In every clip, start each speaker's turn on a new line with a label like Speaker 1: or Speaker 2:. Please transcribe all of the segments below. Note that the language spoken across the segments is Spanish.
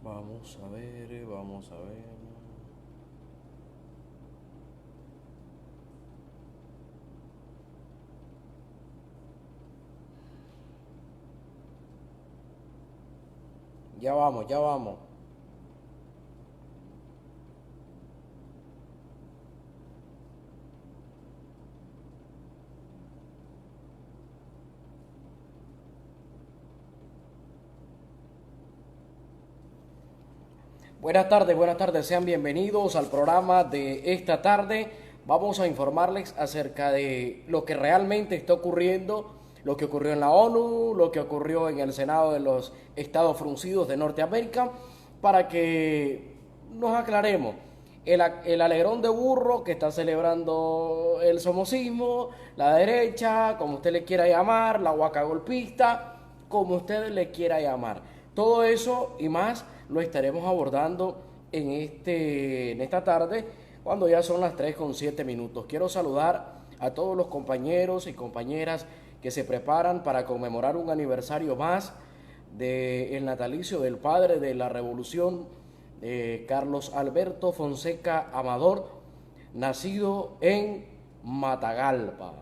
Speaker 1: Vamos a ver, vamos a ver. Ya vamos, ya vamos. Buenas tardes, sean bienvenidos al programa de esta tarde. Vamos a informarles acerca de lo que realmente está ocurriendo, lo que ocurrió en la ONU, lo que ocurrió en el Senado de los Estados Fruncidos de Norteamérica, para que nos aclaremos. El alegrón de burro que está celebrando el somocismo, la derecha, como usted le quiera llamar, la guacagolpista, como usted le quiera llamar. Todo eso y más lo estaremos abordando en esta tarde, cuando ya son las 3:07. Quiero saludar a todos los compañeros y compañeras que se preparan para conmemorar un aniversario más del natalicio del padre de la revolución, Carlos Alberto Fonseca Amador, nacido en Matagalpa,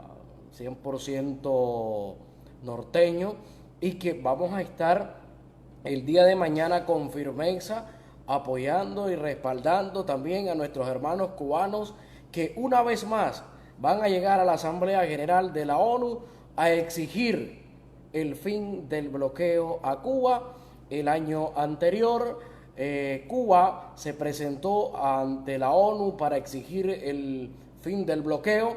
Speaker 1: 100% norteño, y que vamos a estar el día de mañana con firmeza apoyando y respaldando también a nuestros hermanos cubanos que una vez más van a llegar a la Asamblea General de la ONU a exigir el fin del bloqueo a Cuba. El año anterior, Cuba se presentó ante la ONU para exigir el fin del bloqueo.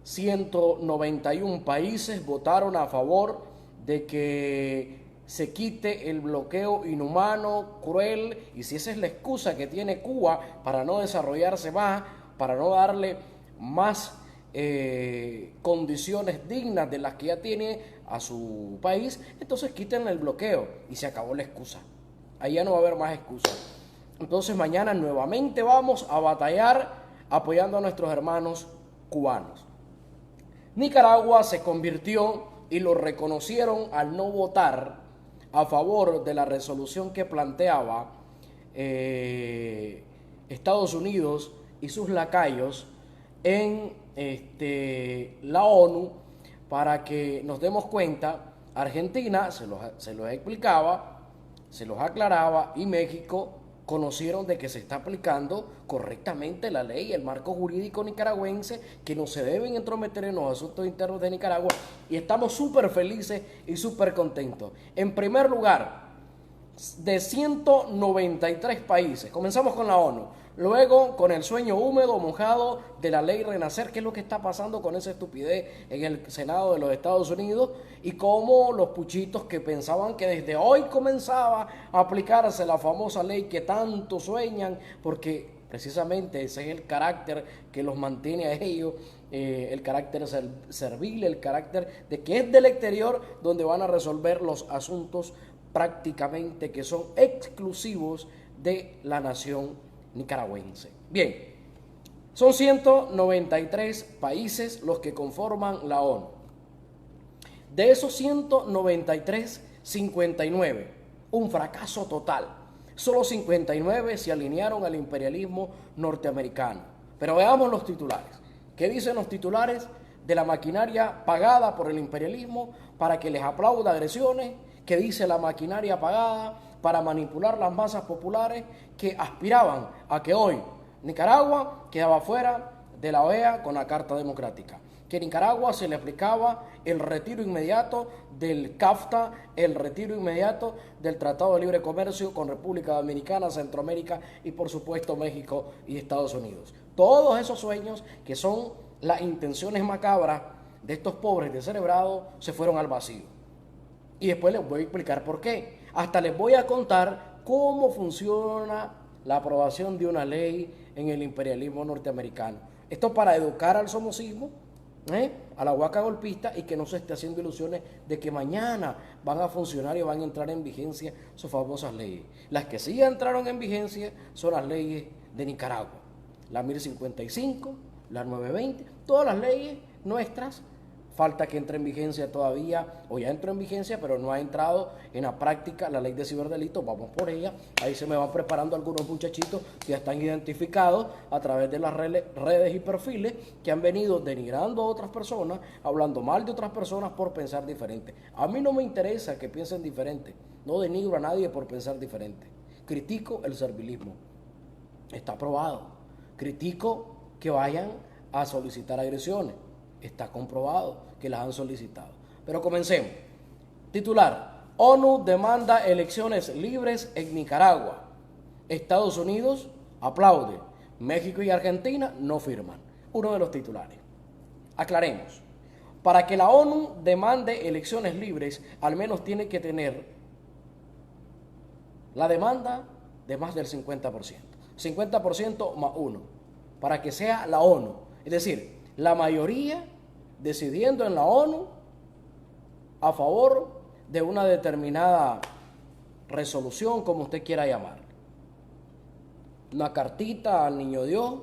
Speaker 1: 191 países votaron a favor de que se quite el bloqueo inhumano, cruel, y si esa es la excusa que tiene Cuba para no desarrollarse más, para no darle más condiciones dignas de las que ya tiene a su país, entonces quiten el bloqueo y se acabó la excusa. Ahí ya no va a haber más excusas. Entonces mañana nuevamente vamos a batallar apoyando a nuestros hermanos cubanos. Nicaragua se convirtió, y lo reconocieron al no votar a favor de la resolución que planteaba Estados Unidos y sus lacayos en la ONU. Para que nos demos cuenta, Argentina se los explicaba, se los aclaraba, y México conocieron de que se está aplicando correctamente la ley, el marco jurídico nicaragüense, que no se deben entrometer en los asuntos internos de Nicaragua, y estamos súper felices y súper contentos. En primer lugar, de 193 países, comenzamos con la ONU, luego con el sueño húmedo, mojado de la ley Renacer, que es lo que está pasando con esa estupidez en el Senado de los Estados Unidos, y como los puchitos que pensaban que desde hoy comenzaba a aplicarse la famosa ley que tanto sueñan, porque precisamente ese es el carácter que los mantiene a ellos, el carácter servil, el carácter de que es del exterior donde van a resolver los asuntos prácticamente que son exclusivos de la nación nicaragüense. Bien, son 193 países los que conforman la ONU. De esos 193, 59, un fracaso total. Solo 59 se alinearon al imperialismo norteamericano. Pero veamos los titulares. ¿Qué dicen los titulares de la maquinaria pagada por el imperialismo para que les aplauda agresiones? ¿Qué dice la maquinaria pagada para manipular las masas populares que aspiraban a que hoy Nicaragua quedaba fuera de la OEA con la Carta Democrática? Que a Nicaragua se le aplicaba el retiro inmediato del CAFTA, el retiro inmediato del Tratado de Libre Comercio con República Dominicana, Centroamérica y por supuesto México y Estados Unidos. Todos esos sueños, que son las intenciones macabras de estos pobres descerebrados, se fueron al vacío. Y después les voy a explicar por qué. Hasta les voy a contar cómo funciona la aprobación de una ley en el imperialismo norteamericano. Esto para educar al somocismo, a la huaca golpista, y que no se esté haciendo ilusiones de que mañana van a funcionar y van a entrar en vigencia sus famosas leyes. Las que sí entraron en vigencia son las leyes de Nicaragua. La 1055, la 920, todas las leyes nuestras falta que entre en vigencia todavía, o ya entró en vigencia, pero no ha entrado en la práctica la ley de ciberdelitos. Vamos por ella. Ahí se me van preparando algunos muchachitos que ya están identificados a través de las redes y perfiles que han venido denigrando a otras personas, hablando mal de otras personas por pensar diferente. A mí no me interesa que piensen diferente. No denigro a nadie por pensar diferente. Critico el servilismo. Está probado. Critico que vayan a solicitar agresiones. Está comprobado que las han solicitado. Pero comencemos. Titular: ONU demanda elecciones libres en Nicaragua. Estados Unidos aplaude. México y Argentina no firman. Uno de los titulares. Aclaremos. Para que la ONU demande elecciones libres, al menos tiene que tener la demanda de más del 50%. 50% más uno. Para que sea la ONU. Es decir, la mayoría decidiendo en la ONU a favor de una determinada resolución, como usted quiera llamar. Una cartita al niño Dios,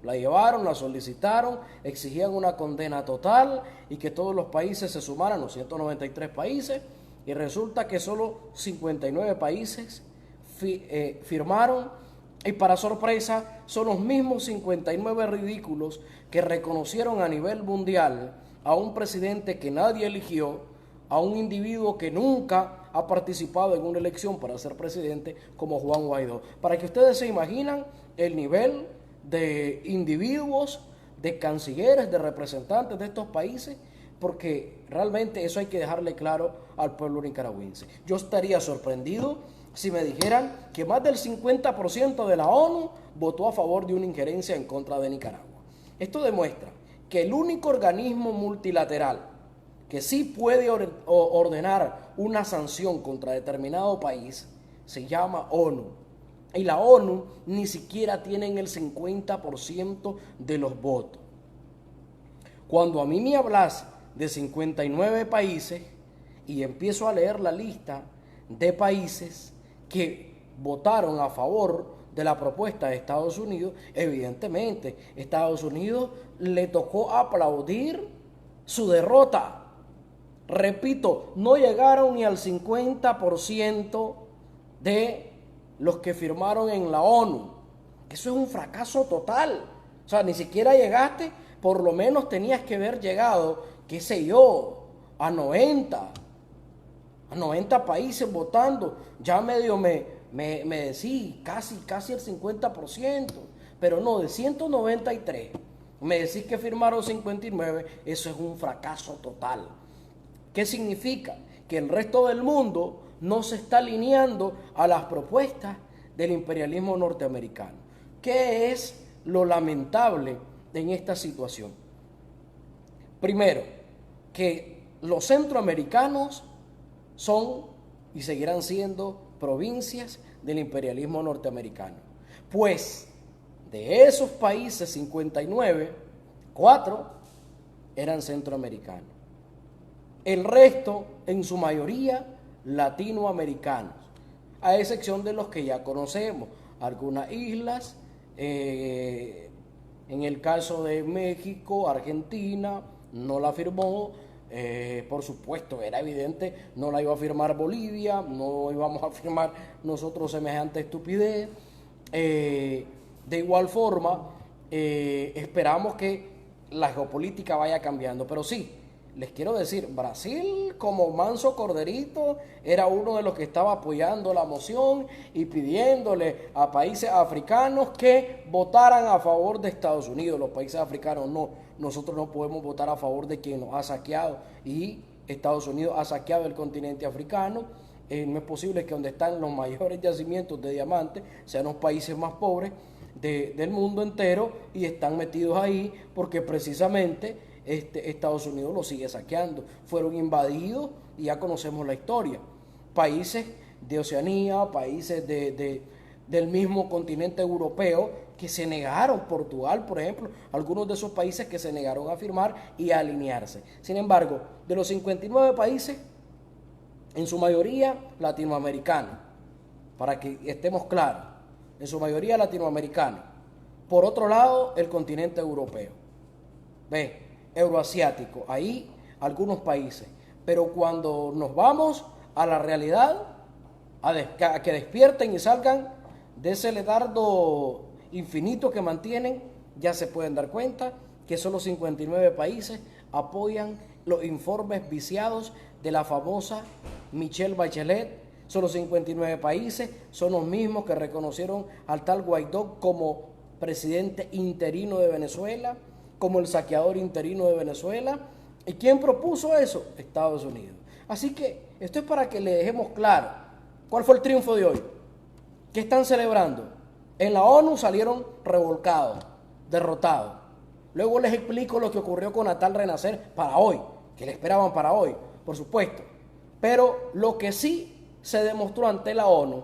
Speaker 1: la llevaron, la solicitaron, exigían una condena total y que todos los países se sumaran, los 193 países, y resulta que solo 59 países firmaron, y para sorpresa son los mismos 59 ridículos que reconocieron a nivel mundial a un presidente que nadie eligió, a un individuo que nunca ha participado en una elección para ser presidente, como Juan Guaidó. Para que ustedes se imaginan el nivel de individuos, de cancilleres, de representantes de estos países, porque realmente eso hay que dejarle claro al pueblo nicaragüense. Yo estaría sorprendido si me dijeran que más del 50% de la ONU votó a favor de una injerencia en contra de Nicaragua. Esto demuestra que el único organismo multilateral que sí puede ordenar una sanción contra determinado país se llama ONU. Y la ONU ni siquiera tiene el 50% de los votos. Cuando a mí me hablas de 59 países y empiezo a leer la lista de países que votaron a favor de la propuesta de Estados Unidos, evidentemente Estados Unidos le tocó aplaudir su derrota. Repito, no llegaron ni al 50% de los que firmaron en la ONU. Eso es un fracaso total. O sea, ni siquiera llegaste, por lo menos tenías que haber llegado, qué sé yo, a 90 países votando. Ya medio me decís casi el 50%, pero no, de 193 me decís que firmaron 59, eso es un fracaso total. ¿Qué significa? Que el resto del mundo no se está alineando a las propuestas del imperialismo norteamericano. ¿Qué es lo lamentable en esta situación? Primero, que los centroamericanos son y seguirán siendo provincias del imperialismo norteamericano. Pues de esos países 59, 4 eran centroamericanos. El resto, en su mayoría, latinoamericanos, a excepción de los que ya conocemos. Algunas islas, en el caso de México, Argentina, no la firmó. Por supuesto, era evidente, no la iba a firmar Bolivia, no íbamos a firmar nosotros semejante estupidez. De igual forma, esperamos que la geopolítica vaya cambiando, pero sí, les quiero decir, Brasil como manso corderito era uno de los que estaba apoyando la moción y pidiéndole a países africanos que votaran a favor de Estados Unidos. Los países africanos no, nosotros no podemos votar a favor de quien nos ha saqueado, y Estados Unidos ha saqueado el continente africano. No es posible que donde están los mayores yacimientos de diamantes sean los países más pobres del mundo entero, y están metidos ahí porque precisamente Estados Unidos lo sigue saqueando. Fueron invadidos y ya conocemos la historia. Países de Oceanía, países del mismo continente europeo que se negaron, Portugal por ejemplo, algunos de esos países que se negaron a firmar y a alinearse. Sin embargo, de los 59 países, en su mayoría latinoamericanos, para que estemos claros, en su mayoría latinoamericanos. Por otro lado, el continente europeo. Ve, euroasiático. Ahí algunos países. Pero cuando nos vamos a la realidad, a que despierten y salgan de ese letargo infinito que mantienen, ya se pueden dar cuenta que solo 59 países apoyan los informes viciados de la famosa Michelle Bachelet. Solo 59 países son los mismos que reconocieron al tal Guaidó como presidente interino de Venezuela, como el saqueador interino de Venezuela. ¿Y quién propuso eso? Estados Unidos. Así que esto es para que le dejemos claro cuál fue el triunfo de hoy. ¿Qué están celebrando? En la ONU salieron revolcados, derrotados. Luego les explico lo que ocurrió con Natal Renacer para hoy, que le esperaban para hoy, por supuesto. Pero lo que sí se demostró ante la ONU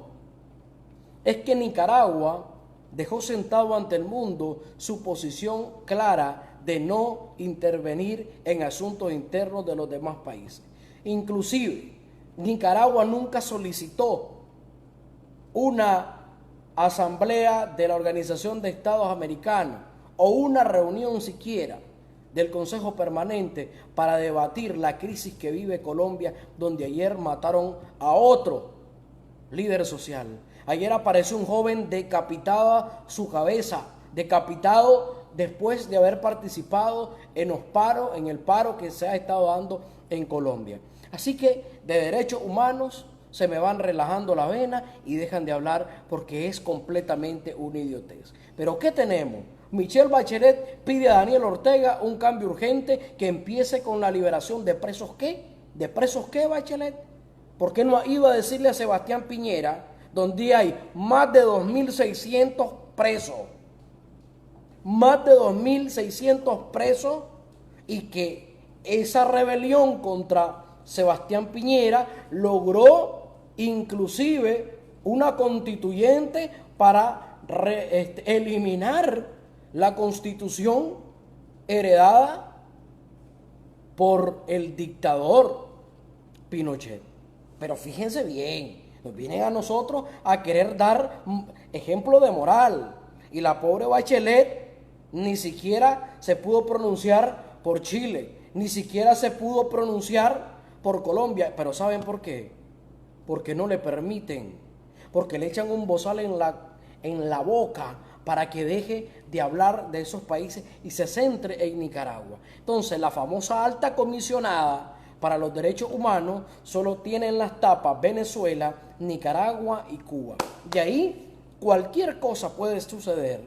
Speaker 1: es que Nicaragua dejó sentado ante el mundo su posición clara de no intervenir en asuntos internos de los demás países. Inclusive, Nicaragua nunca solicitó una asamblea de la Organización de Estados Americanos o una reunión siquiera del Consejo Permanente para debatir la crisis que vive Colombia, donde ayer mataron a otro líder social. Ayer apareció un joven decapitada su cabeza, decapitado después de haber participado en el paro que se ha estado dando en Colombia. Así que de derechos humanos se me van relajando la vena y dejan de hablar porque es completamente una idiotez. Pero ¿qué tenemos? Michelle Bachelet pide a Daniel Ortega un cambio urgente que empiece con la liberación de presos. ¿Qué? ¿De presos qué, Bachelet? ¿Por qué no iba a decirle a Sebastián Piñera, donde hay más de 2.600 presos? Más de 2.600 presos, y que esa rebelión contra Sebastián Piñera logró inclusive una constituyente para eliminar la constitución heredada por el dictador Pinochet. Pero fíjense bien, nos vienen a nosotros a querer dar ejemplo de moral. Y la pobre Bachelet ni siquiera se pudo pronunciar por Chile, ni siquiera se pudo pronunciar por Colombia. Pero ¿saben por qué? Porque no le permiten, porque le echan un bozal en la boca para que deje de hablar de esos países y se centre en Nicaragua. Entonces, la famosa alta comisionada para los derechos humanos solo tiene en las tapas Venezuela, Nicaragua y Cuba. De ahí cualquier cosa puede suceder,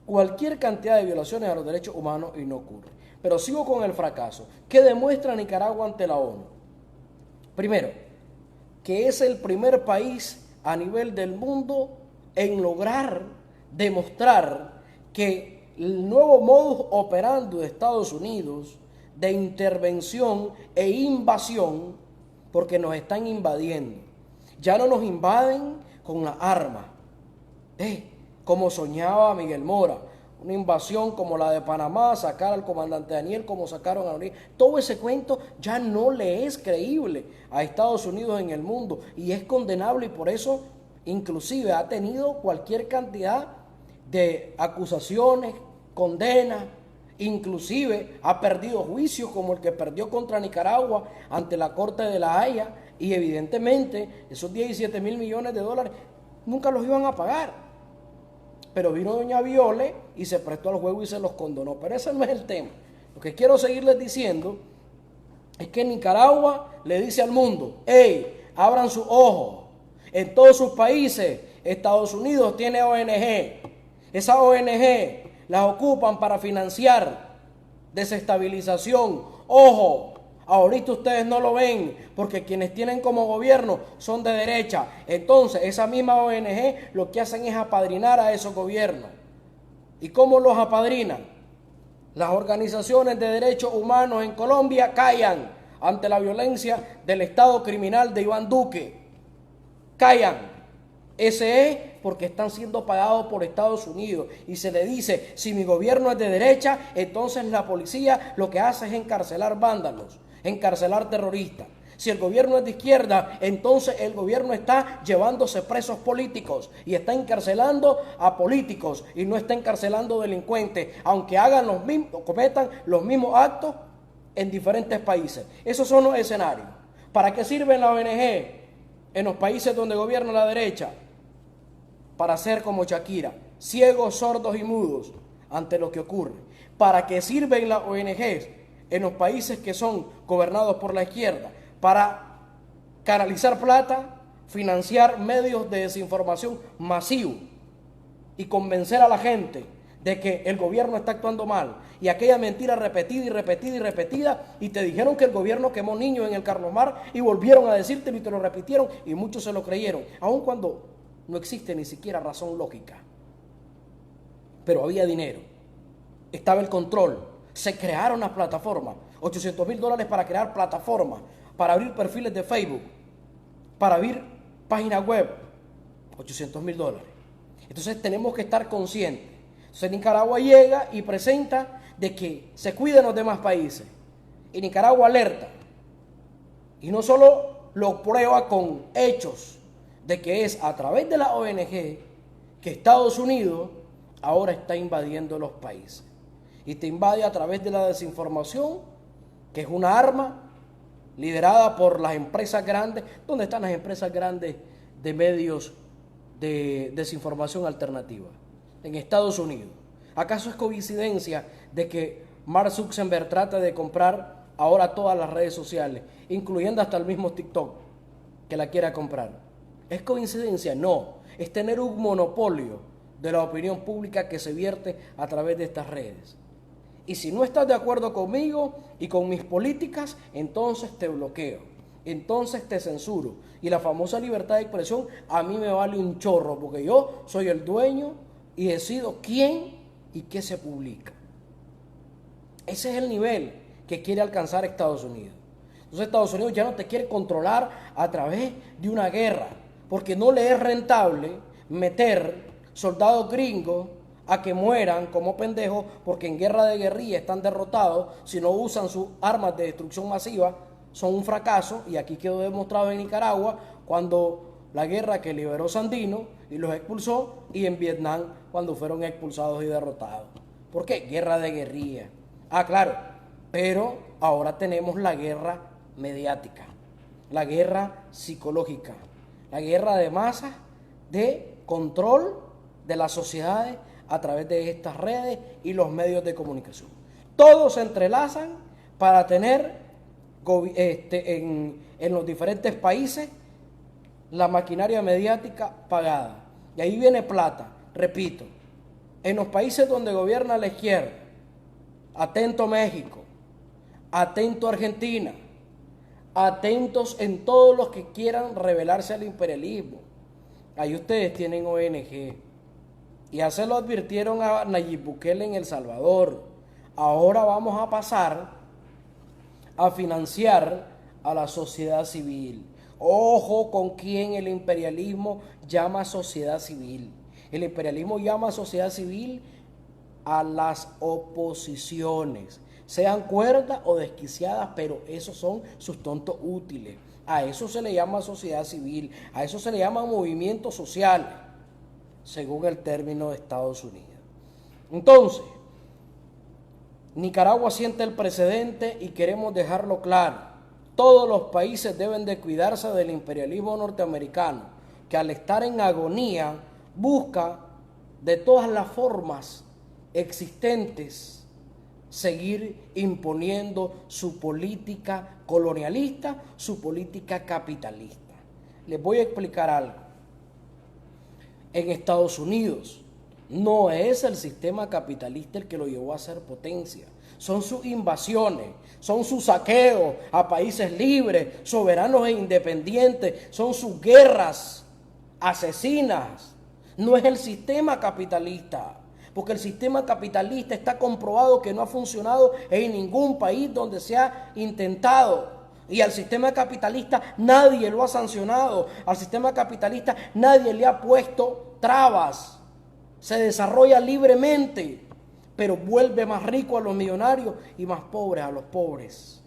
Speaker 1: cualquier cantidad de violaciones a los derechos humanos, y no ocurre. Pero sigo con el fracaso. ¿Qué demuestra Nicaragua ante la ONU? Primero, que es el primer país a nivel del mundo en lograr demostrar que el nuevo modus operandi de Estados Unidos de intervención e invasión, porque nos están invadiendo, ya no nos invaden con las armas, como soñaba Miguel Mora, una invasión como la de Panamá, sacar al comandante Daniel como sacaron a Noriega. Todo ese cuento ya no le es creíble a Estados Unidos en el mundo y es condenable, y por eso inclusive ha tenido cualquier cantidad de acusaciones, condenas, inclusive ha perdido juicios como el que perdió contra Nicaragua ante la Corte de La Haya, y evidentemente esos 17 mil millones de dólares nunca los iban a pagar. Pero vino doña Viole y se prestó al juego y se los condonó. Pero ese no es el tema. Lo que quiero seguirles diciendo es que Nicaragua le dice al mundo: ¡hey, abran sus ojos! En todos sus países, Estados Unidos tiene ONG. Esas ONG las ocupan para financiar desestabilización. ¡Ojo! Ahorita ustedes no lo ven porque quienes tienen como gobierno son de derecha. Entonces, esa misma ONG lo que hacen es apadrinar a esos gobiernos. ¿Y cómo los apadrinan? Las organizaciones de derechos humanos en Colombia callan ante la violencia del Estado criminal de Iván Duque. Callan. Ese es porque están siendo pagados por Estados Unidos. Y se le dice: si mi gobierno es de derecha, entonces la policía lo que hace es encarcelar vándalos, encarcelar terroristas. Si el gobierno es de izquierda, entonces el gobierno está llevándose presos políticos y está encarcelando a políticos y no está encarcelando delincuentes, aunque hagan cometan los mismos actos en diferentes países. Esos son los escenarios. ¿Para qué sirven la ONG en los países donde gobierna la derecha? Para ser como Shakira, ciegos, sordos y mudos ante lo que ocurre. ¿Para qué sirven las ONGs en los países que son gobernados por la izquierda? Para canalizar plata, financiar medios de desinformación masivo y convencer a la gente de que el gobierno está actuando mal. Y aquella mentira repetida y repetida y repetida, y te dijeron que el gobierno quemó niños en el Carlomar y volvieron a decírtelo y te lo repitieron y muchos se lo creyeron, aun cuando no existe ni siquiera razón lógica. Pero había dinero, estaba el control, se crearon las plataformas, $800,000 para crear plataformas, para abrir perfiles de Facebook, para abrir páginas web, $800,000. Entonces tenemos que estar conscientes. Entonces Nicaragua llega y presenta de que se cuiden los demás países. Y Nicaragua alerta. Y no solo lo prueba con hechos de que es a través de la ONG que Estados Unidos ahora está invadiendo los países. Y te invade a través de la desinformación, que es una arma liderada por las empresas grandes. ¿Dónde están las empresas grandes de medios de desinformación alternativa? En Estados Unidos. ¿Acaso es coincidencia de que Mark Zuckerberg trata de comprar ahora todas las redes sociales, incluyendo hasta el mismo TikTok, que la quiera comprar? ¿Es coincidencia? No. Es tener un monopolio de la opinión pública que se vierte a través de estas redes. Y si no estás de acuerdo conmigo y con mis políticas, entonces te bloqueo, entonces te censuro. Y la famosa libertad de expresión a mí me vale un chorro, porque yo soy el dueño y decido quién y qué se publica. Ese es el nivel que quiere alcanzar Estados Unidos. Entonces Estados Unidos ya no te quiere controlar a través de una guerra, porque no le es rentable meter soldados gringos a que mueran como pendejos, porque en guerra de guerrilla están derrotados. Si no usan sus armas de destrucción masiva, son un fracaso. Y aquí quedó demostrado en Nicaragua, cuando la guerra que liberó Sandino y los expulsó, y en Vietnam cuando fueron expulsados y derrotados. ¿Por qué? Guerra de guerrilla. Ah, claro, pero ahora tenemos la guerra mediática, la guerra psicológica, la guerra de masas de control de las sociedades a través de estas redes y los medios de comunicación. Todos se entrelazan para tener en los diferentes países la maquinaria mediática pagada. Y ahí viene plata, repito, en los países donde gobierna la izquierda, atento México, atento Argentina, atentos en todos los que quieran rebelarse al imperialismo. Ahí ustedes tienen ONG. Y ya se lo advirtieron a Nayib Bukele en El Salvador. Ahora vamos a pasar a financiar a la sociedad civil. Ojo con quién el imperialismo llama sociedad civil. El imperialismo llama sociedad civil a las oposiciones, sean cuerdas o desquiciadas, pero esos son sus tontos útiles. A eso se le llama sociedad civil, a eso se le llama movimiento social, según el término de Estados Unidos. Entonces, Nicaragua siente el precedente y queremos dejarlo claro. Todos los países deben de cuidarse del imperialismo norteamericano, que al estar en agonía busca de todas las formas existentes seguir imponiendo su política colonialista, su política capitalista. Les voy a explicar algo. En Estados Unidos no es el sistema capitalista el que lo llevó a ser potencia. Son sus invasiones, son sus saqueos a países libres, soberanos e independientes, son sus guerras asesinas. No es el sistema capitalista, porque el sistema capitalista está comprobado que no ha funcionado en ningún país donde se ha intentado. Y al sistema capitalista nadie lo ha sancionado, al sistema capitalista nadie le ha puesto trabas. Se desarrolla libremente, pero vuelve más rico a los millonarios y más pobres a los pobres.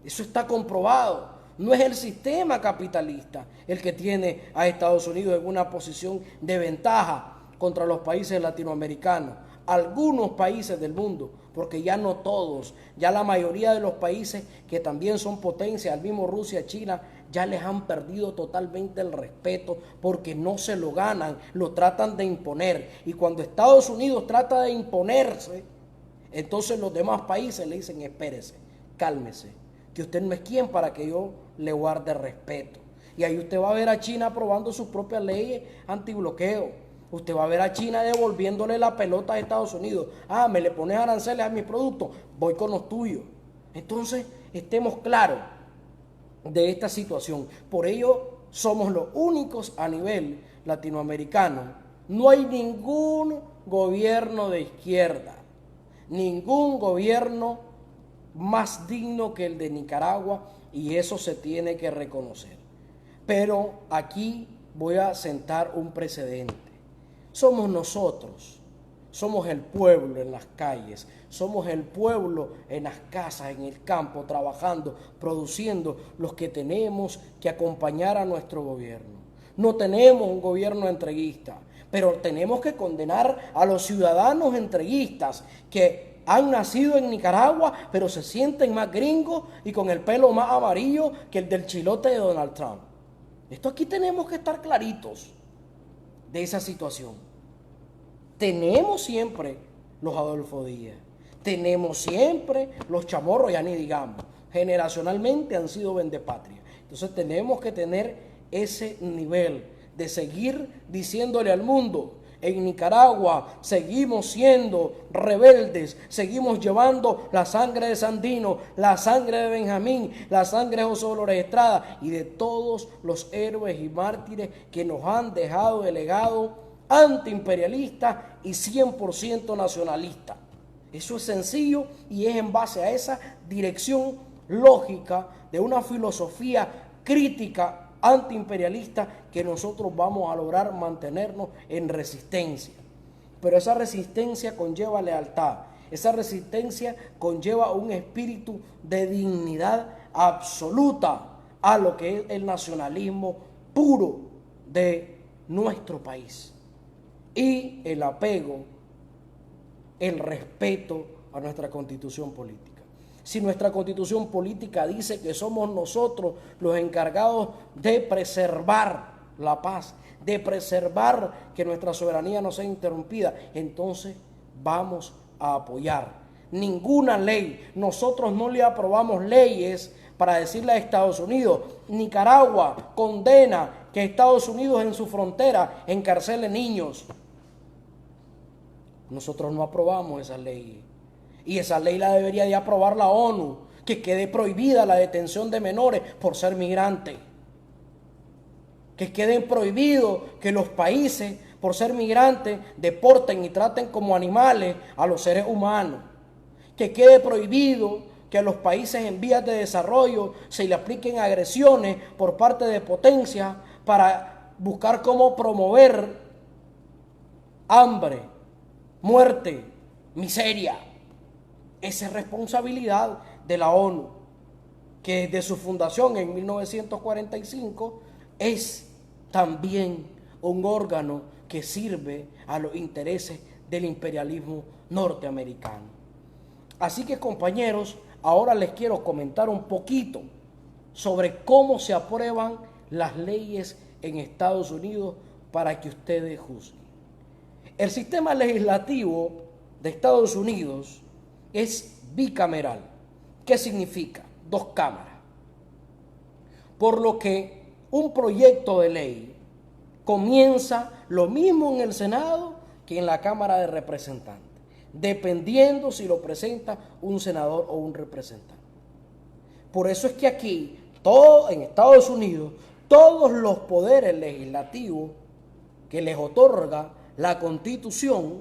Speaker 1: Eso está comprobado. No es el sistema capitalista el que tiene a Estados Unidos en una posición de ventaja contra los países latinoamericanos. algunos países del mundo, porque ya no todos, ya la mayoría de los países que también son potencias, al mismo Rusia, China, ya les han perdido totalmente el respeto porque no se lo ganan, lo tratan de imponer. Y cuando Estados Unidos trata de imponerse, entonces los demás países le dicen: espérese, cálmese, que usted no es quien para que yo le guarde respeto. Y ahí usted va a ver a China aprobando sus propias leyes antibloqueo. Usted va a ver a China devolviéndole la pelota a Estados Unidos. Ah, me le pones aranceles a mis productos, voy con los tuyos. Entonces, estemos claros de esta situación. Por ello, somos los únicos a nivel latinoamericano. No hay ningún gobierno de izquierda, ningún gobierno más digno que el de Nicaragua, y eso se tiene que reconocer. Pero aquí voy a sentar un precedente. Somos nosotros, somos el pueblo en las calles, somos el pueblo en las casas, en el campo, trabajando, produciendo, los que tenemos que acompañar a nuestro gobierno. No tenemos un gobierno entreguista, pero tenemos que condenar a los ciudadanos entreguistas que han nacido en Nicaragua, pero se sienten más gringos y con el pelo más amarillo que el del chilote de Donald Trump. Esto aquí tenemos que estar claritos de esa situación. Tenemos siempre los Adolfo Díaz, tenemos siempre los Chamorros, ya ni digamos, generacionalmente han sido vendepatria. Entonces tenemos que tener ese nivel de seguir diciéndole al mundo: en Nicaragua seguimos siendo rebeldes, seguimos llevando la sangre de Sandino, la sangre de Benjamín, la sangre de José Dolores Estrada y de todos los héroes y mártires que nos han dejado de legado antiimperialista y 100% nacionalista. Eso es sencillo y es en base a esa dirección lógica de una filosofía crítica antiimperialista que nosotros vamos a lograr mantenernos en resistencia. Pero esa resistencia conlleva lealtad, esa resistencia conlleva un espíritu de dignidad absoluta a lo que es el nacionalismo puro de nuestro país. Y el apego, el respeto a nuestra constitución política. Si nuestra constitución política dice que somos nosotros los encargados de preservar la paz, de preservar que nuestra soberanía no sea interrumpida, entonces vamos a apoyar ninguna ley. Nosotros no le aprobamos leyes para decirle a Estados Unidos: Nicaragua condena que Estados Unidos en su frontera encarcele niños. Nosotros no aprobamos esa ley. Y esa ley la debería de aprobar la ONU, que quede prohibida la detención de menores por ser migrantes. Que quede prohibido que los países, por ser migrantes, deporten y traten como animales a los seres humanos. Que quede prohibido que a los países en vías de desarrollo se le apliquen agresiones por parte de potencias para buscar cómo promover hambre, muerte, miseria. Esa es responsabilidad de la ONU, que desde su fundación en 1945 es también un órgano que sirve a los intereses del imperialismo norteamericano. Así que, compañeros, ahora les quiero comentar un poquito sobre cómo se aprueban las leyes en Estados Unidos para que ustedes juzguen. El sistema legislativo de Estados Unidos es bicameral. ¿Qué significa? 2 cámaras. Por lo que un proyecto de ley comienza lo mismo en el Senado que en la Cámara de Representantes, dependiendo si lo presenta un senador o un representante. Por eso es que aquí, en Estados Unidos, todos los poderes legislativos que les otorga la Constitución,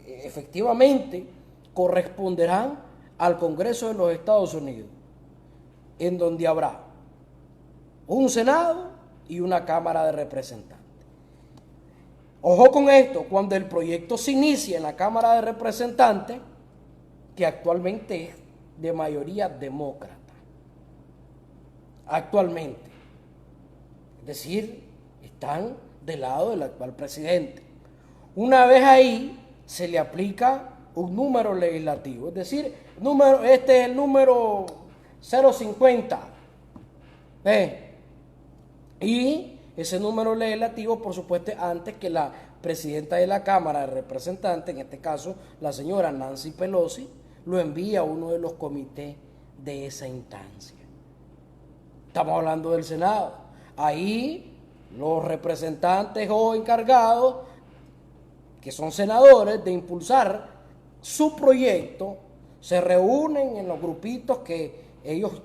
Speaker 1: efectivamente, corresponderán al Congreso de los Estados Unidos, en donde habrá un Senado y una Cámara de Representantes. Ojo con esto: cuando el proyecto se inicia en la Cámara de Representantes, que actualmente es de mayoría demócrata, actualmente, es decir, están del lado del actual presidente. Una vez ahí, se le aplica un número legislativo. Es decir, este es el número 050. Y ese número legislativo, por supuesto, antes que la presidenta de la Cámara de Representantes, en este caso la señora Nancy Pelosi, lo envía a uno de los comités de esa instancia. Estamos hablando del Senado. Ahí los representantes o encargados, que son senadores, de impulsar su proyecto, se reúnen en los grupitos que ellos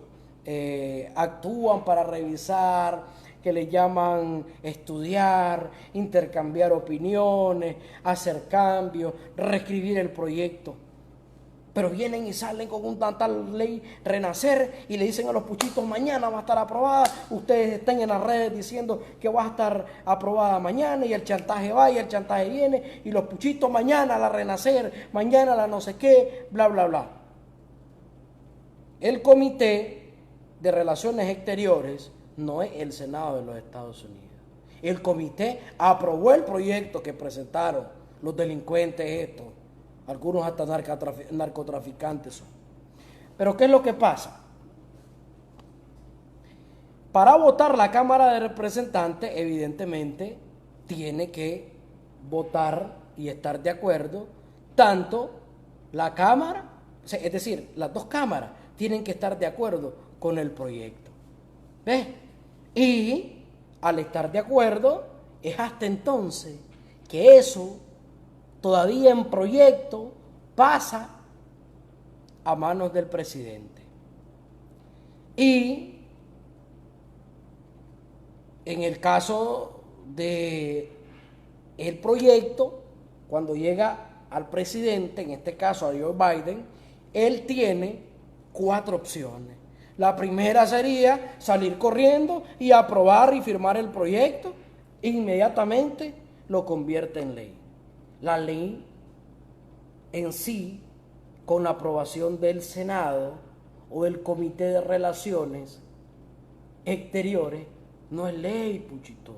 Speaker 1: actúan para revisar, que le llaman estudiar, intercambiar opiniones, hacer cambios, reescribir el proyecto. Pero vienen y salen con un tal ley Renacer y le dicen a los puchitos: mañana va a estar aprobada. Ustedes estén en las redes diciendo que va a estar aprobada mañana, y el chantaje va y el chantaje viene, y los puchitos: mañana la Renacer, mañana la no sé qué, bla, bla, bla. El Comité de Relaciones Exteriores no es el Senado de los Estados Unidos. El comité aprobó el proyecto que presentaron los delincuentes estos. Algunos hasta narcotraficantes son. Pero ¿qué es lo que pasa? Para votar la Cámara de Representantes, evidentemente, tiene que votar y estar de acuerdo tanto la Cámara, es decir, las dos cámaras tienen que estar de acuerdo con el proyecto. ¿Ves? Y al estar de acuerdo, es hasta entonces que eso, todavía en proyecto, pasa a manos del presidente. Y en el caso de el proyecto, cuando llega al presidente, en este caso a Joe Biden, él tiene 4 opciones. La primera sería salir corriendo y aprobar y firmar el proyecto. Inmediatamente lo convierte en ley. La ley en sí, con la aprobación del Senado o del Comité de Relaciones Exteriores, no es ley, puchito.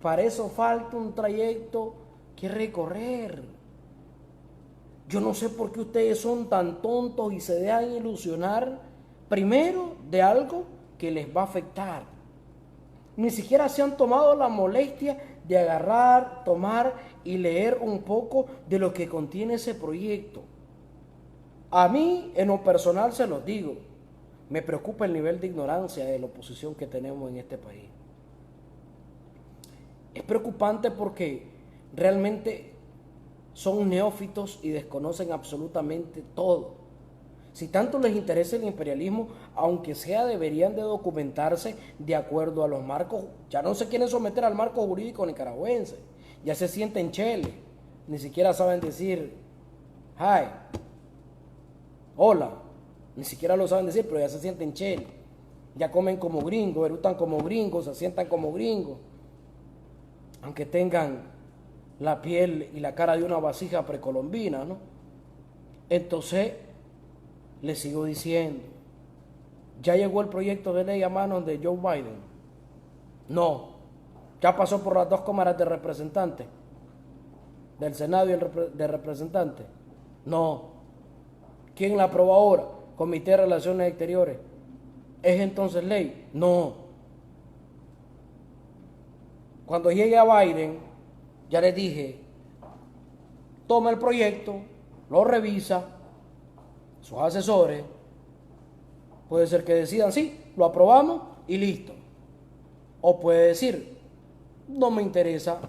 Speaker 1: Para eso falta un trayecto que recorrer. Yo no sé por qué ustedes son tan tontos y se dejan ilusionar primero de algo que les va a afectar. Ni siquiera se han tomado la molestia de agarrar, tomar y leer un poco de lo que contiene ese proyecto. A mí, en lo personal, se los digo, me preocupa el nivel de ignorancia de la oposición que tenemos en este país. Es preocupante porque realmente son neófitos y desconocen absolutamente todo. Si tanto les interesa el imperialismo, aunque sea, deberían de documentarse de acuerdo a los marcos. Ya no se quieren someter al marco jurídico nicaragüense. Ya se sienten chele. Ni siquiera saben decir hi, hola. Ni siquiera lo saben decir, pero ya se sienten chele. Ya comen como gringos, erutan como gringos, se sientan como gringos. Aunque tengan la piel y la cara de una vasija precolombina, ¿no? Entonces, les sigo diciendo, ¿ya llegó el proyecto de ley a manos de Joe Biden? No. ¿Ya pasó por las 2 cámaras de representantes? ¿Del Senado y de representantes? No. ¿Quién la aprobó ahora? Comité de Relaciones Exteriores. ¿Es entonces ley? No. Cuando llegue a Biden, ya les dije, toma el proyecto, lo revisa, sus asesores, puede ser que decidan, sí, lo aprobamos y listo. O puede decir, no me interesa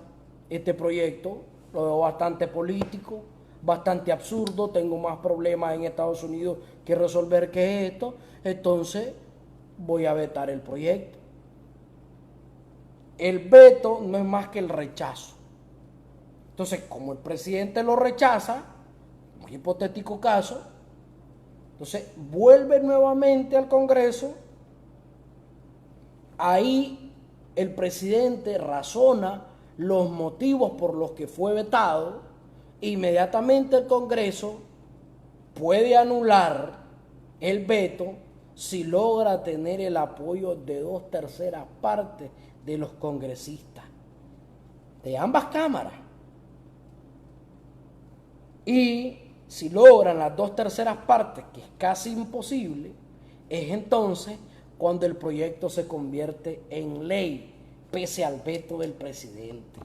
Speaker 1: este proyecto, lo veo bastante político, bastante absurdo, tengo más problemas en Estados Unidos que resolver que esto, entonces voy a vetar el proyecto. El veto no es más que el rechazo. Entonces, como el presidente lo rechaza, muy hipotético caso, entonces vuelve nuevamente al Congreso. Ahí el presidente razona los motivos por los que fue vetado. Inmediatamente el Congreso puede anular el veto si logra tener el apoyo de 2/3 partes de los congresistas de ambas cámaras. Y si logran las 2/3 que es casi imposible, es entonces cuando el proyecto se convierte en ley, pese al veto del presidente.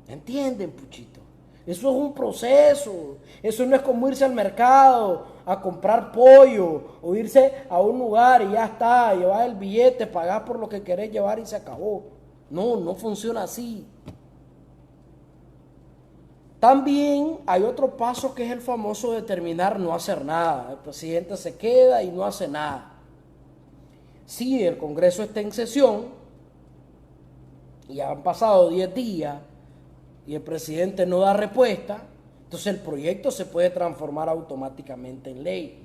Speaker 1: ¿Entienden, Puchito? Eso es un proceso. Eso no es como irse al mercado a comprar pollo o irse a un lugar y ya está, llevar el billete, pagar por lo que querés llevar y se acabó. No, no funciona así. También hay otro paso que es el famoso determinar no hacer nada. El presidente se queda y no hace nada. Si el Congreso está en sesión y han pasado 10 días y el presidente no da respuesta, entonces el proyecto se puede transformar automáticamente en ley.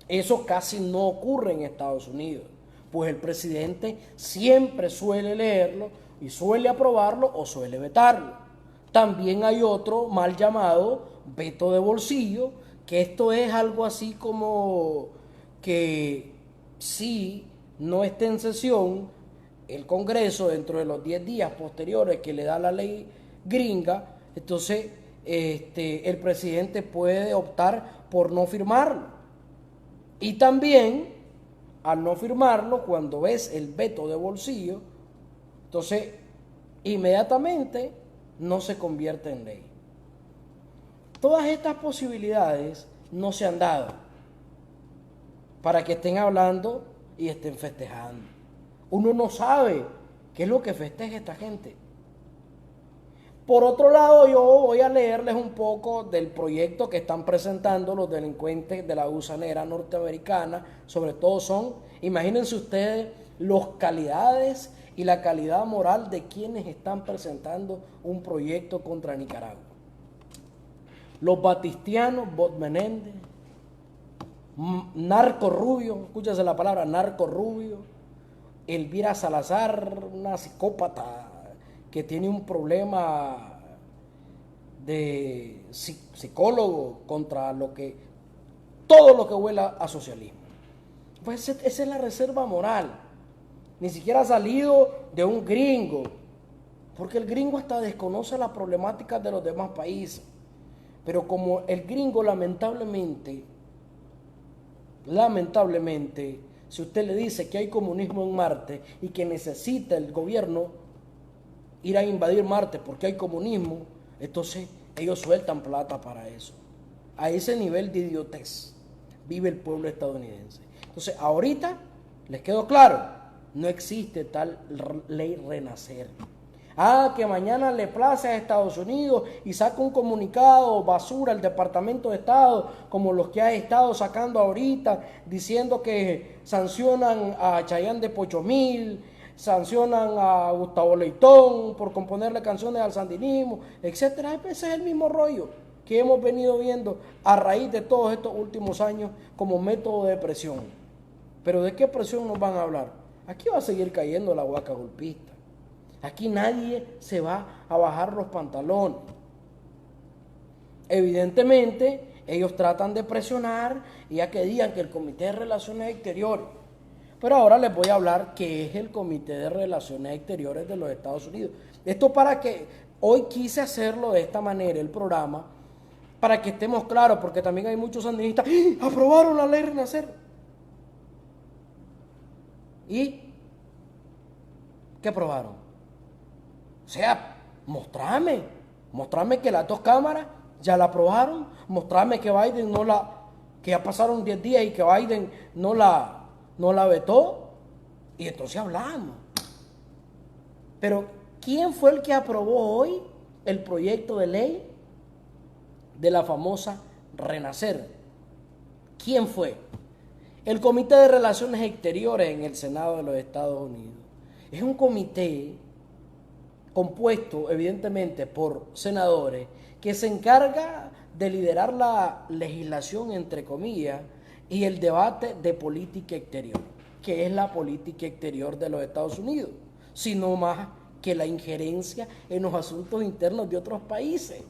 Speaker 1: Eso casi no ocurre en Estados Unidos, pues el presidente siempre suele leerlo y suele aprobarlo o suele vetarlo. También hay otro mal llamado veto de bolsillo, que esto es algo así como que si no está en sesión el Congreso dentro de los 10 días posteriores que le da la ley gringa, entonces el presidente puede optar por no firmarlo. Y también, al no firmarlo, cuando ves el veto de bolsillo, entonces inmediatamente no se convierte en ley. Todas estas posibilidades no se han dado para que estén hablando y estén festejando. Uno no sabe qué es lo que festeja esta gente. Por otro lado, yo voy a leerles un poco del proyecto que están presentando los delincuentes de la gusanera norteamericana. Sobre todo imagínense ustedes, las calidades y la calidad moral de quienes están presentando un proyecto contra Nicaragua. Los batistianos, Bob Menéndez, Narco Rubio, escúchese la palabra, Narco Rubio, Elvira Salazar, una psicópata que tiene un problema de psicólogo contra todo lo que huela a socialismo. Pues esa es la reserva moral. Ni siquiera ha salido de un gringo, porque el gringo hasta desconoce las problemáticas de los demás países. Pero como el gringo lamentablemente, si usted le dice que hay comunismo en Marte y que necesita el gobierno ir a invadir Marte porque hay comunismo, entonces ellos sueltan plata para eso. A ese nivel de idiotez vive el pueblo estadounidense. Entonces ahorita les quedó claro, no existe tal ley Renacer. Que mañana le place a Estados Unidos y saca un comunicado basura al Departamento de Estado, como los que ha estado sacando ahorita, diciendo que sancionan a Chayanne de Pochomil, sancionan a Gustavo Leitón por componerle canciones al sandinismo, etcétera. Ese es el mismo rollo que hemos venido viendo a raíz de todos estos últimos años como método de presión. Pero ¿de qué presión nos van a hablar? Aquí va a seguir cayendo la huaca golpista. Aquí nadie se va a bajar los pantalones. Evidentemente, ellos tratan de presionar y ya que digan que el Comité de Relaciones Exteriores. Pero ahora les voy a hablar qué es el Comité de Relaciones Exteriores de los Estados Unidos. Esto para que hoy quise hacerlo de esta manera, el programa, para que estemos claros, porque también hay muchos sandinistas. ¡Aprobaron la ley Renacer! ¿Y qué aprobaron? O sea, mostrame que las 2 cámaras ya la aprobaron, mostrame que Biden que ya pasaron 10 días y que Biden no la vetó, y entonces hablamos. Pero, ¿quién fue el que aprobó hoy el proyecto de ley de la famosa Renacer? ¿Quién fue? El Comité de Relaciones Exteriores en el Senado de los Estados Unidos. Es un comité compuesto evidentemente por senadores que se encarga de liderar la legislación, entre comillas, y el debate de política exterior, que es la política exterior de los Estados Unidos, sino más que la injerencia en los asuntos internos de otros países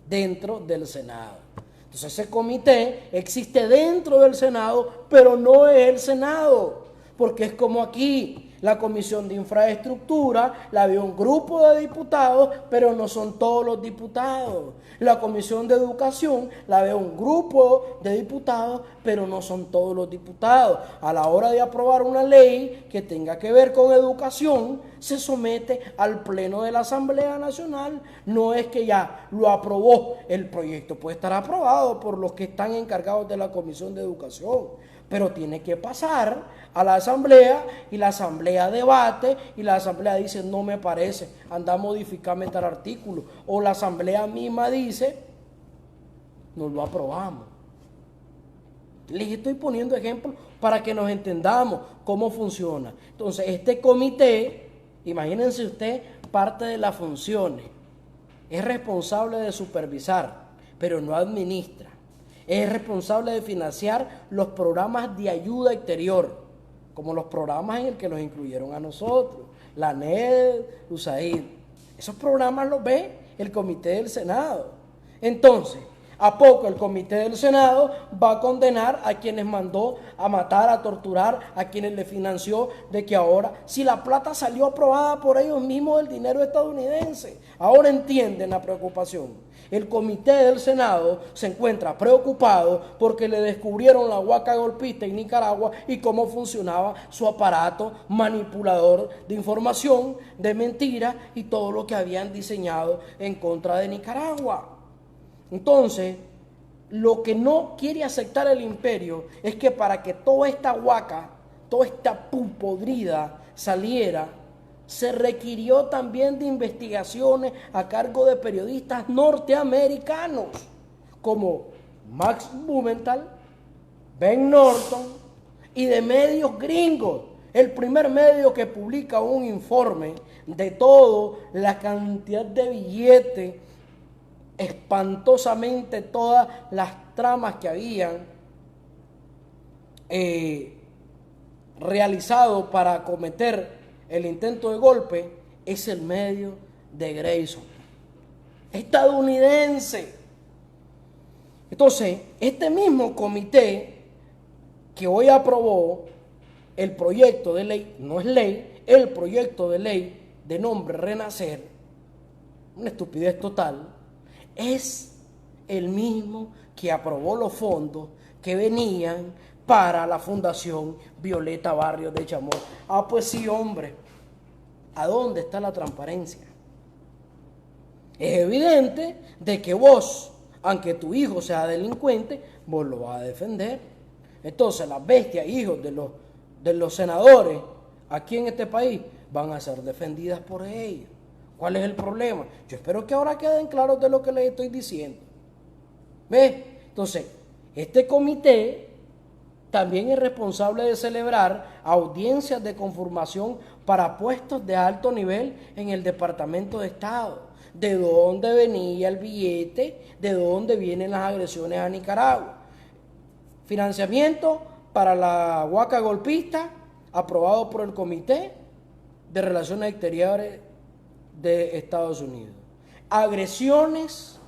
Speaker 1: dentro del Senado. Entonces ese comité existe dentro del Senado, pero no es el Senado, porque es como aquí. La Comisión de Infraestructura la ve un grupo de diputados, pero no son todos los diputados. La Comisión de Educación la ve un grupo de diputados, pero no son todos los diputados. A la hora de aprobar una ley que tenga que ver con educación, se somete al Pleno de la Asamblea Nacional. No es que ya lo aprobó, el proyecto puede estar aprobado por los que están encargados de la Comisión de Educación, pero tiene que pasar a la Asamblea y la Asamblea debate y la Asamblea dice no me parece, anda a modificarme tal artículo, o la Asamblea misma dice no lo aprobamos. Les estoy poniendo ejemplos para que nos entendamos cómo funciona. Entonces este comité, imagínense usted, parte de las funciones, es responsable de supervisar, pero no administra. Es responsable de financiar los programas de ayuda exterior, como los programas en el que nos incluyeron a nosotros, la NED, USAID. Esos programas los ve el comité del Senado. Entonces, ¿a poco el comité del Senado va a condenar a quienes mandó a matar, a torturar, a quienes le financió, de que ahora, si la plata salió aprobada por ellos mismos del dinero estadounidense? Ahora entienden la preocupación. El comité del Senado se encuentra preocupado porque le descubrieron la huaca golpista en Nicaragua y cómo funcionaba su aparato manipulador de información, de mentiras y todo lo que habían diseñado en contra de Nicaragua. Entonces, lo que no quiere aceptar el imperio es que para que toda esta huaca, toda esta podrida saliera, se requirió también de investigaciones a cargo de periodistas norteamericanos como Max Blumenthal, Ben Norton y de medios gringos. El primer medio que publica un informe de toda la cantidad de billetes, espantosamente todas las tramas que habían realizado para cometer el intento de golpe, es el medio de Grayson, estadounidense. Entonces, este mismo comité que hoy aprobó el proyecto de ley, no es ley, el proyecto de ley de nombre Renacer, una estupidez total, es el mismo que aprobó los fondos que venían para la Fundación Violeta Barrios de Chamorro. Ah, pues sí, hombre, ¿a dónde está la transparencia? Es evidente de que vos, aunque tu hijo sea delincuente, vos lo vas a defender. Entonces las bestias, hijos de los senadores aquí en este país, van a ser defendidas por ellos. ¿Cuál es el problema? Yo espero que ahora queden claros de lo que les estoy diciendo. ¿Ves? Entonces, este comité también es responsable de celebrar audiencias de conformación para puestos de alto nivel en el Departamento de Estado. ¿De dónde venía el billete? ¿De dónde vienen las agresiones a Nicaragua? Financiamiento para la huaca golpista, aprobado por el Comité de Relaciones Exteriores de Estados Unidos. Agresiones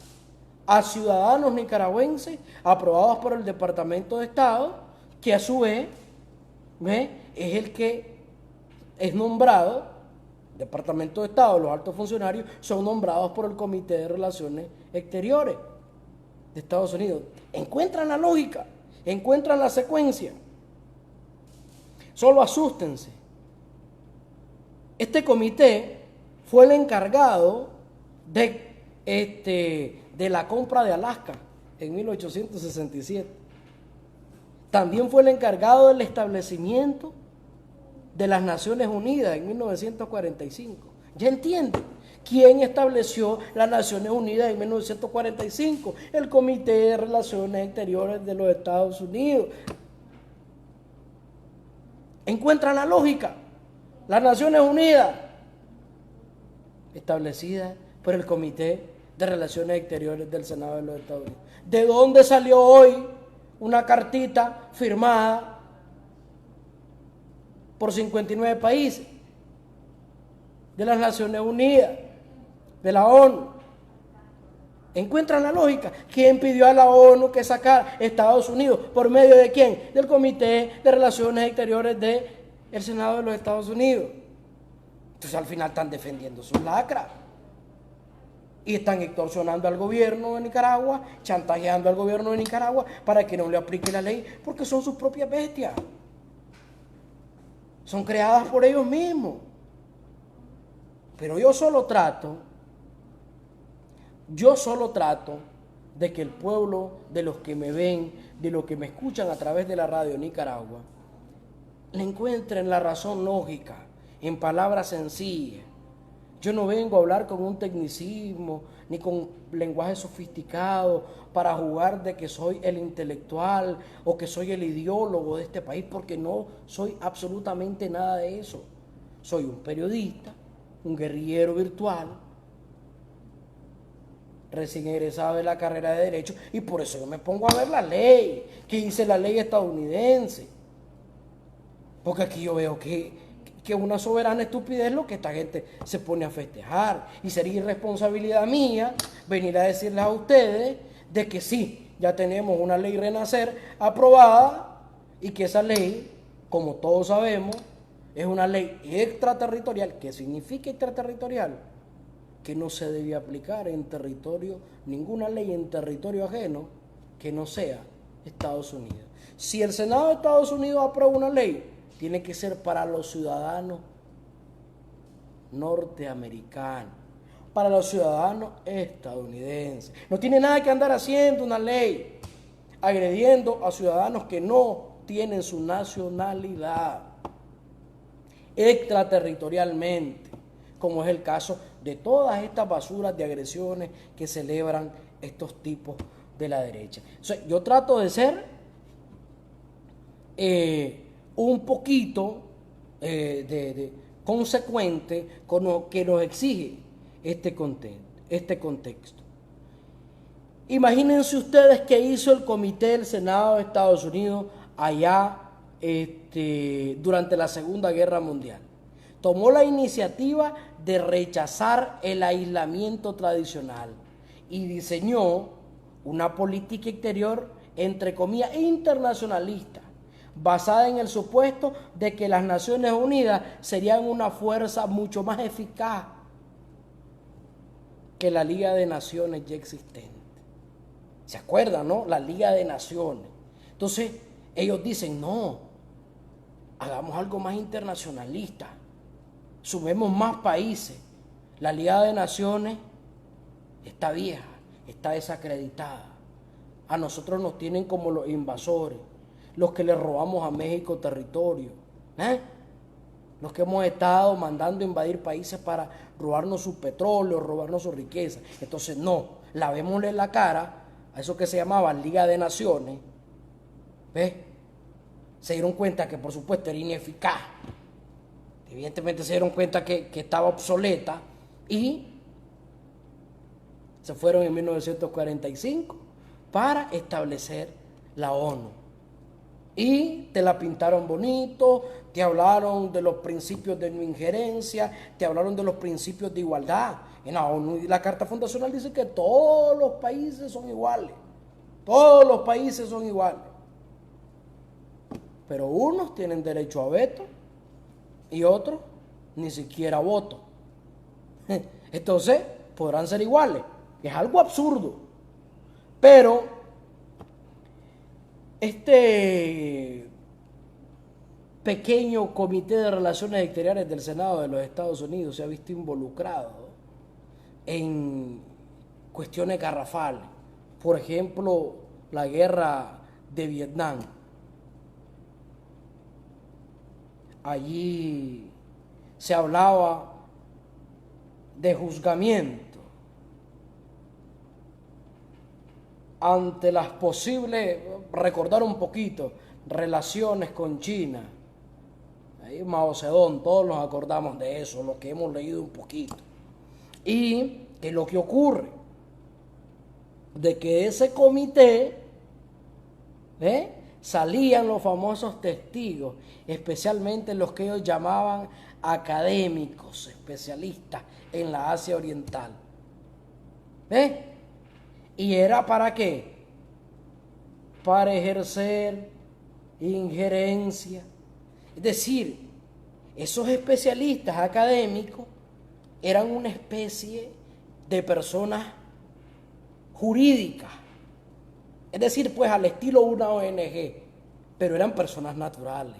Speaker 1: a ciudadanos nicaragüenses, aprobados por el Departamento de Estado, que a su vez es el que es nombrado, Departamento de Estado, los altos funcionarios son nombrados por el Comité de Relaciones Exteriores de Estados Unidos. Encuentran la lógica, encuentran la secuencia. Solo asústense. Este comité fue el encargado de la compra de Alaska en 1867. También fue el encargado del establecimiento de las Naciones Unidas en 1945. ¿Ya entienden? ¿Quién estableció las Naciones Unidas en 1945? El Comité de Relaciones Exteriores de los Estados Unidos. ¿Encuentran la lógica? Las Naciones Unidas, establecida por el Comité de Relaciones Exteriores del Senado de los Estados Unidos. ¿De dónde salió hoy una cartita firmada por 59 países de las Naciones Unidas, de la ONU? ¿Encuentran la lógica? ¿Quién pidió a la ONU que sacara Estados Unidos? ¿Por medio de quién? Del Comité de Relaciones Exteriores de el Senado de los Estados Unidos. Entonces al final están defendiendo sus lacras. Y están extorsionando al gobierno de Nicaragua, chantajeando al gobierno de Nicaragua para que no le aplique la ley, porque son sus propias bestias. Son creadas por ellos mismos. Pero yo solo trato de que el pueblo, de los que me ven, de los que me escuchan a través de la radio de Nicaragua, le encuentren la razón lógica, en palabras sencillas. Yo no vengo a hablar con un tecnicismo, ni con lenguaje sofisticado, para jugar de que soy el intelectual o que soy el ideólogo de este país, porque no soy absolutamente nada de eso. Soy un periodista, un guerrillero virtual, recién egresado de la carrera de Derecho, y por eso yo me pongo a ver la ley, que dice la ley estadounidense. Porque aquí yo veo que es una soberana estupidez lo que esta gente se pone a festejar. Y sería irresponsabilidad mía venir a decirles a ustedes de que sí, ya tenemos una ley Renacer aprobada y que esa ley, como todos sabemos, es una ley extraterritorial. ¿Qué significa extraterritorial? Que no se debe aplicar en territorio, ninguna ley en territorio ajeno que no sea Estados Unidos. Si el Senado de Estados Unidos aprueba una ley, tiene que ser para los ciudadanos norteamericanos, para los ciudadanos estadounidenses. No tiene nada que andar haciendo una ley agrediendo a ciudadanos que no tienen su nacionalidad extraterritorialmente, como es el caso de todas estas basuras de agresiones que celebran estos tipos de la derecha. O sea, yo trato de ser un poquito de consecuente con lo que nos exige este contexto. Imagínense ustedes qué hizo el Comité del Senado de Estados Unidos allá durante la Segunda Guerra Mundial. Tomó la iniciativa de rechazar el aislamiento tradicional y diseñó una política exterior, entre comillas, internacionalista, basada en el supuesto de que las Naciones Unidas serían una fuerza mucho más eficaz que la Liga de Naciones ya existente. ¿Se acuerdan, no? La Liga de Naciones. Entonces, ellos dicen, no, hagamos algo más internacionalista, sumemos más países. La Liga de Naciones está vieja, está desacreditada. A nosotros nos tienen como los invasores, los que le robamos a México territorio, los que hemos estado mandando a invadir países para robarnos su petróleo, robarnos su riqueza. Entonces no, lavémosle la cara a eso que se llamaba Liga de Naciones. ¿Ves? Se dieron cuenta que por supuesto era ineficaz, evidentemente se dieron cuenta que estaba obsoleta y se fueron en 1945 para establecer la ONU. Y te la pintaron bonito, te hablaron de los principios de no injerencia, te hablaron de los principios de igualdad. En la ONU, la Carta Fundacional dice que todos los países son iguales. Todos los países son iguales. Pero unos tienen derecho a veto y otros ni siquiera voto. Entonces, podrán ser iguales. Es algo absurdo. Pero este pequeño comité de relaciones exteriores del Senado de los Estados Unidos se ha visto involucrado en cuestiones garrafales. Por ejemplo, la guerra de Vietnam. Allí se hablaba de juzgamiento ante las posibles, recordar un poquito, relaciones con China. Ahí Mao Zedong, todos nos acordamos de eso, lo que hemos leído un poquito. Y que lo que ocurre, de que ese comité, salían los famosos testigos, especialmente los que ellos llamaban académicos, especialistas en la Asia Oriental. ¿Y era para qué? Para ejercer injerencia. Es decir, esos especialistas académicos eran una especie de personas jurídicas, es decir, pues al estilo una ONG, pero eran personas naturales.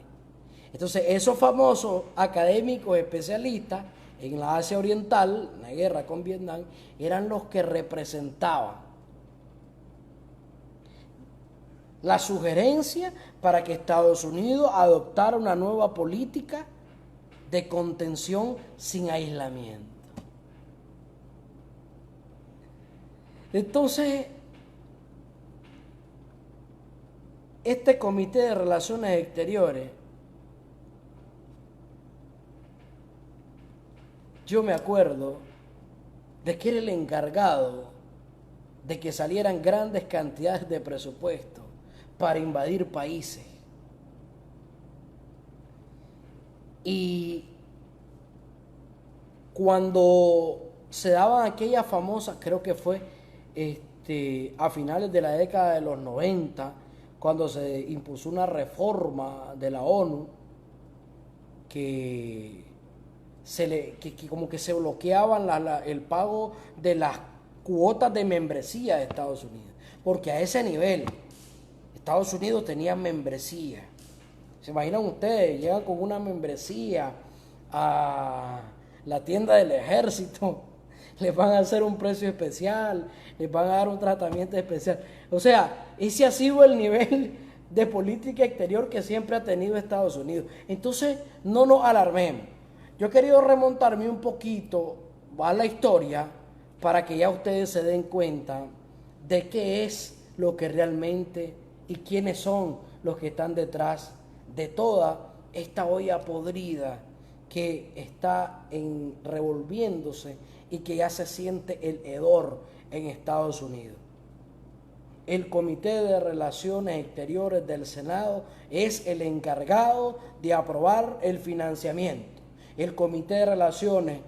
Speaker 1: Entonces, esos famosos académicos especialistas en la Asia Oriental, en la guerra con Vietnam, eran los que representaban la sugerencia para que Estados Unidos adoptara una nueva política de contención sin aislamiento. Entonces, este Comité de Relaciones Exteriores, yo me acuerdo de que era el encargado de que salieran grandes cantidades de presupuesto para invadir países. Y cuando se daban aquellas famosas, creo que fue a finales de la década de los 90, cuando se impuso una reforma de la ONU que como que se bloqueaban el pago de las cuotas de membresía de Estados Unidos, porque a ese nivel Estados Unidos tenía membresía. ¿Se imaginan ustedes? Llegan con una membresía a la tienda del ejército, les van a hacer un precio especial, les van a dar un tratamiento especial. O sea, ese ha sido el nivel de política exterior que siempre ha tenido Estados Unidos. Entonces, no nos alarmemos. Yo he querido remontarme un poquito a la historia para que ya ustedes se den cuenta de qué es lo que realmente y quiénes son los que están detrás de toda esta olla podrida que está revolviéndose y que ya se siente el hedor en Estados Unidos. El Comité de Relaciones Exteriores del Senado es el encargado de aprobar el financiamiento. El Comité de Relaciones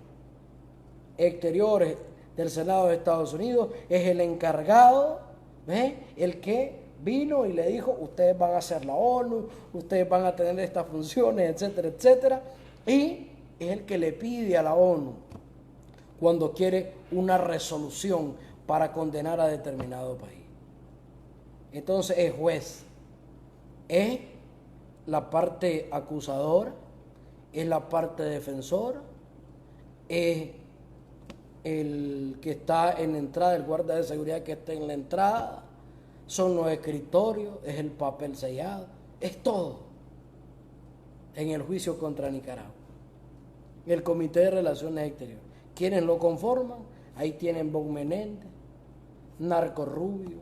Speaker 1: Exteriores del Senado de Estados Unidos es el encargado, el que vino y le dijo, ustedes van a hacer la ONU, ustedes van a tener estas funciones, etcétera, etcétera. Y es el que le pide a la ONU cuando quiere una resolución para condenar a determinado país. Entonces es juez, es la parte acusadora, es la parte defensora, es el que está en la entrada, el guardia de seguridad que está en la entrada, son los escritorios, es el papel sellado, es todo en el juicio contra Nicaragua. El Comité de Relaciones Exteriores. ¿Quiénes lo conforman? Ahí tienen Bob Menéndez, Narco Rubio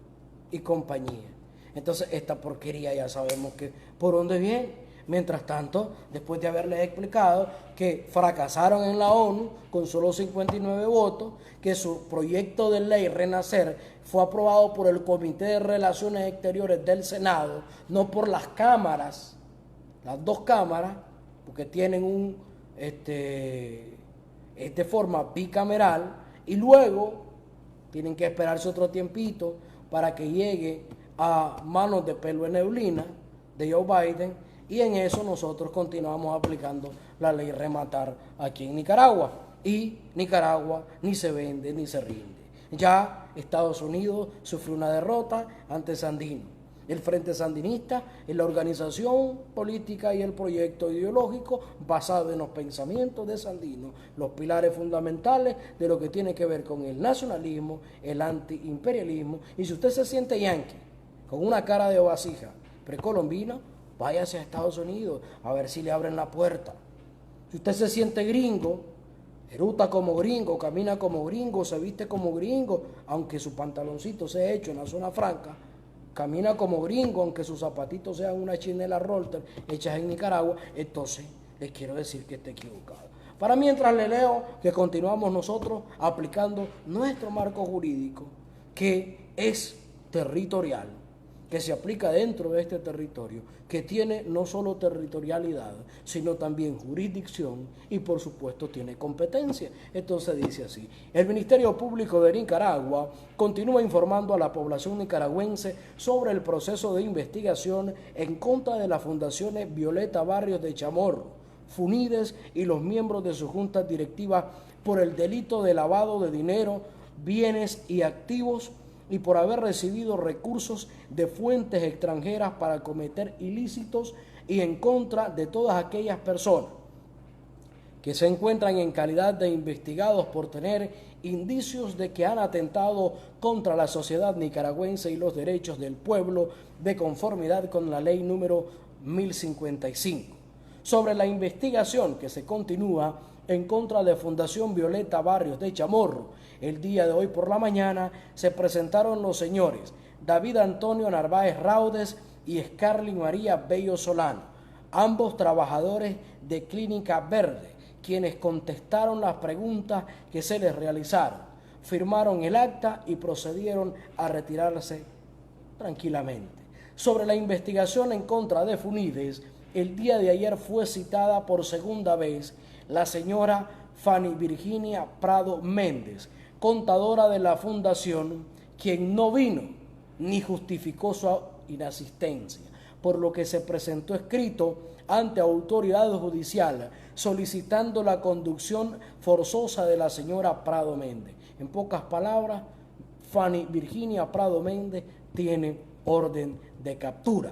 Speaker 1: y compañía. Entonces esta porquería ya sabemos que por dónde viene. Mientras tanto, después de haberles explicado que fracasaron en la ONU con solo 59 votos, que su proyecto de ley Renacer fue aprobado por el Comité de Relaciones Exteriores del Senado, no por las cámaras, las dos cámaras, porque tienen de forma bicameral, y luego tienen que esperarse otro tiempito para que llegue a manos de pelo en neblina de Joe Biden. Y en eso nosotros continuamos aplicando la ley Rematar aquí en Nicaragua. Y Nicaragua ni se vende ni se rinde. Ya Estados Unidos sufrió una derrota ante Sandino. El Frente Sandinista es la organización política y el proyecto ideológico basado en los pensamientos de Sandino, los pilares fundamentales de lo que tiene que ver con el nacionalismo, el antiimperialismo. Y si usted se siente yanqui, con una cara de vasija precolombina, váyase a Estados Unidos a ver si le abren la puerta. Si usted se siente gringo, eruta como gringo, camina como gringo, se viste como gringo, aunque su pantaloncito sea hecho en la zona franca, camina como gringo, aunque sus zapatitos sean una chinela Rolter hechas en Nicaragua, entonces les quiero decir que está equivocado. Para mientras le leo que continuamos nosotros aplicando nuestro marco jurídico, que es territorial, que se aplica dentro de este territorio, que tiene no solo territorialidad, sino también jurisdicción y por supuesto tiene competencia. Entonces dice así: el Ministerio Público de Nicaragua continúa informando a la población nicaragüense sobre el proceso de investigación en contra de las fundaciones Violeta Barrios de Chamorro, FUNIDES y los miembros de sus juntas directivas por el delito de lavado de dinero, bienes y activos y por haber recibido recursos de fuentes extranjeras para cometer ilícitos, y en contra de todas aquellas personas que se encuentran en calidad de investigados por tener indicios de que han atentado contra la sociedad nicaragüense y los derechos del pueblo de conformidad con la ley número 1055. Sobre la investigación que se continúa en contra de Fundación Violeta Barrios de Chamorro, el día de hoy por la mañana se presentaron los señores David Antonio Narváez Raudes y Scarlyn María Bello Solano, ambos trabajadores de Clínica Verde, quienes contestaron las preguntas que se les realizaron, firmaron el acta y procedieron a retirarse tranquilamente. Sobre la investigación en contra de FUNIDES, el día de ayer fue citada por segunda vez la señora Fanny Virginia Prado Méndez, contadora de la fundación, quien no vino ni justificó su inasistencia, por lo que se presentó escrito ante autoridad judicial solicitando la conducción forzosa de la señora Prado Méndez. En pocas palabras, Fanny Virginia Prado Méndez tiene orden de captura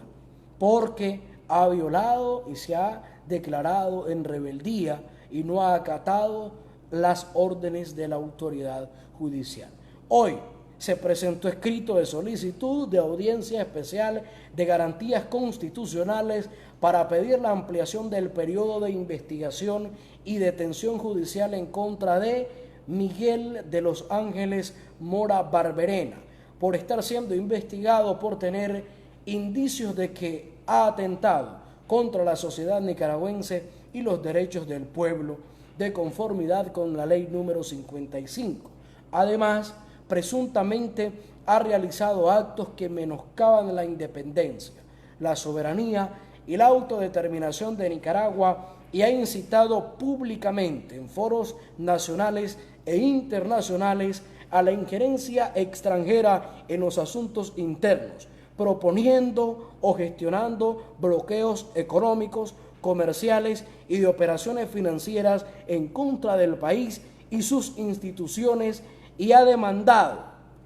Speaker 1: porque ha violado y se ha declarado en rebeldía y no ha acatado las órdenes de la autoridad judicial. Hoy se presentó escrito de solicitud de audiencia especial de garantías constitucionales para pedir la ampliación del periodo de investigación y detención judicial en contra de Miguel de los Ángeles Mora Barberena, por estar siendo investigado por tener indicios de que ha atentado contra la sociedad nicaragüense y los derechos del pueblo de conformidad con la ley número 55. Además, presuntamente ha realizado actos que menoscaban la independencia, la soberanía y la autodeterminación de Nicaragua y ha incitado públicamente en foros nacionales e internacionales a la injerencia extranjera en los asuntos internos, proponiendo o gestionando bloqueos económicos, comerciales y de operaciones financieras en contra del país y sus instituciones, y ha demandado,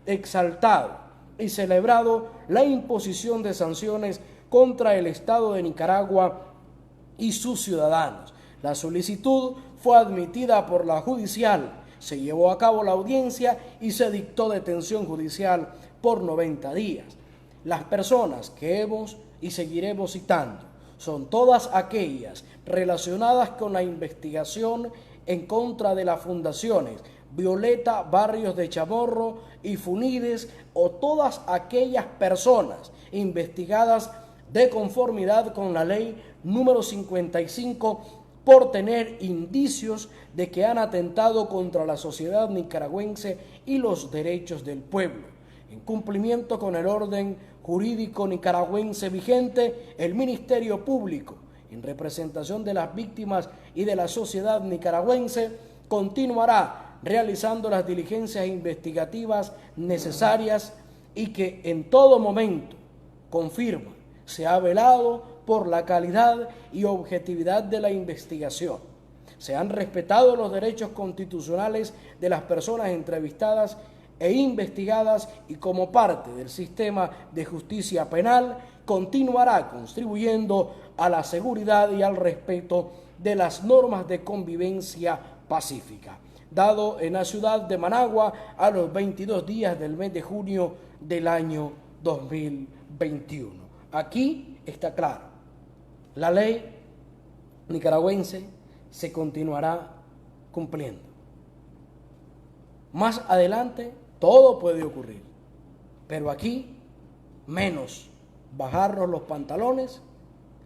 Speaker 1: exaltado y celebrado la imposición de sanciones contra el Estado de Nicaragua y sus ciudadanos. La solicitud fue admitida por la judicial, se llevó a cabo la audiencia y se dictó detención judicial por 90 días. Las personas que hemos y seguiremos citando son todas aquellas relacionadas con la investigación en contra de las fundaciones Violeta Barrios de Chamorro y FUNIDES, o todas aquellas personas investigadas de conformidad con la ley número 55 por tener indicios de que han atentado contra la sociedad nicaragüense y los derechos del pueblo. En cumplimiento con el orden jurídico nicaragüense vigente, el Ministerio Público, en representación de las víctimas y de la sociedad nicaragüense, continuará realizando las diligencias investigativas necesarias y que en todo momento, confirma, se ha velado por la calidad y objetividad de la investigación. Se han respetado los derechos constitucionales de las personas entrevistadas e investigadas, y como parte del sistema de justicia penal continuará contribuyendo a la seguridad y al respeto de las normas de convivencia pacífica, dado en la ciudad de Managua a los 22 días del mes de junio del año 2021. Aquí está claro, la ley nicaragüense se continuará cumpliendo. Más adelante todo puede ocurrir, pero aquí menos bajarnos los pantalones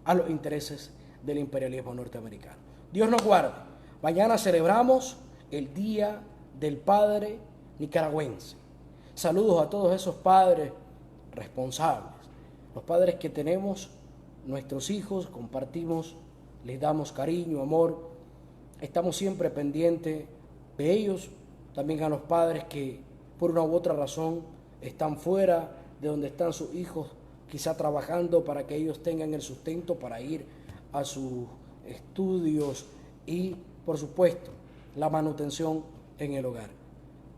Speaker 1: a los intereses del imperialismo norteamericano. Dios nos guarde. Mañana celebramos el Día del Padre Nicaragüense. Saludos a todos esos padres responsables, los padres que tenemos, nuestros hijos, compartimos, les damos cariño, amor, estamos siempre pendientes de ellos, también a los padres que por una u otra razón están fuera de donde están sus hijos, quizá trabajando para que ellos tengan el sustento para ir a sus estudios y, por supuesto, la manutención en el hogar.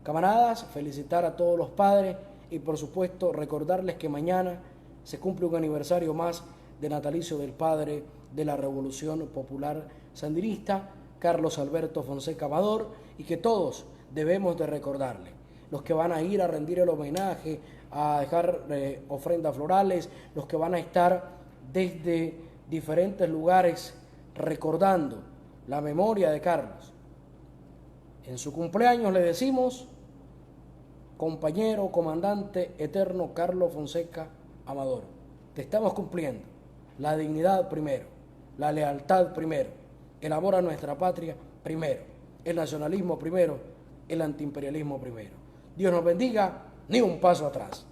Speaker 1: Camaradas, felicitar a todos los padres y, por supuesto, recordarles que mañana se cumple un aniversario más de natalicio del padre de la Revolución Popular Sandinista, Carlos Alberto Fonseca Amador, y que todos debemos de recordarle. Los que van a ir a rendir el homenaje, a dejar ofrendas florales, los que van a estar desde diferentes lugares recordando la memoria de Carlos. En su cumpleaños le decimos: compañero, comandante eterno Carlos Fonseca Amador, te estamos cumpliendo. La dignidad primero, la lealtad primero, el amor a nuestra patria primero, el nacionalismo primero, el antiimperialismo primero. Dios nos bendiga, ni un paso atrás.